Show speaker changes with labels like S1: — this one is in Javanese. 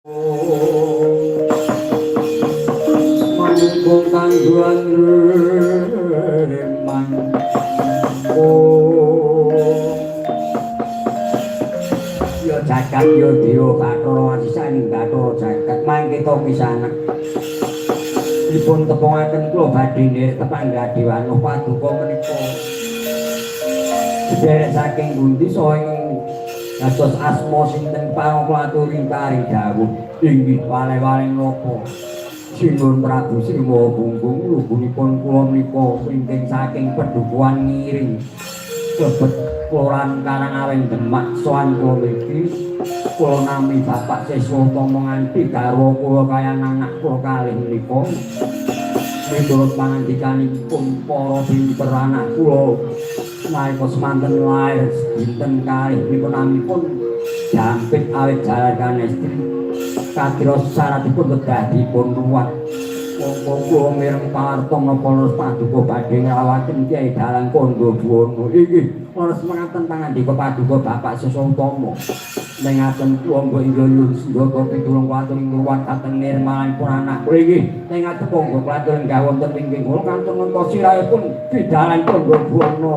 S1: Manungkung kangguan remang ya jagat ya dewa Bathara sisaning Bathara jagat mangke to pisanak dipun tepungaken kula badhe nderek tepangga dewanuh paduka menika derek saking pundi saha dados asma sinten parangklaturing kari dawuh inggih wale-wale napa Sinuwun Prabu Sriwa Bunggung lubunipun kula menika printing saking Pedukuhan Ngiring Lebet Kelurahan Karangaweng Demak sowan kula mriki kula nami Bapak Siswa Utama nganti garwa kula kaya anak kula kalih menika miturut pangandikanipun para pinter anak kula nalika semanten lair dinten kalih menika namipun jampit awit jalaran estri kadros syaratipun kedah dipun ruwat monggo mireng pawarta napa leres paduka badhe ngrawataken Kyai Dalang Kandha Buwana inggih leres mekaten pangandika paduka Bapak Siswa Utama nengaken monggo inggih sendaka pitulung waturing ruwat kateng nirmanipun anak kula inggih nengaken monggo klaten gawonten wingking kula kantun ngentos sirahipun Ki Dalang Kandha Buwana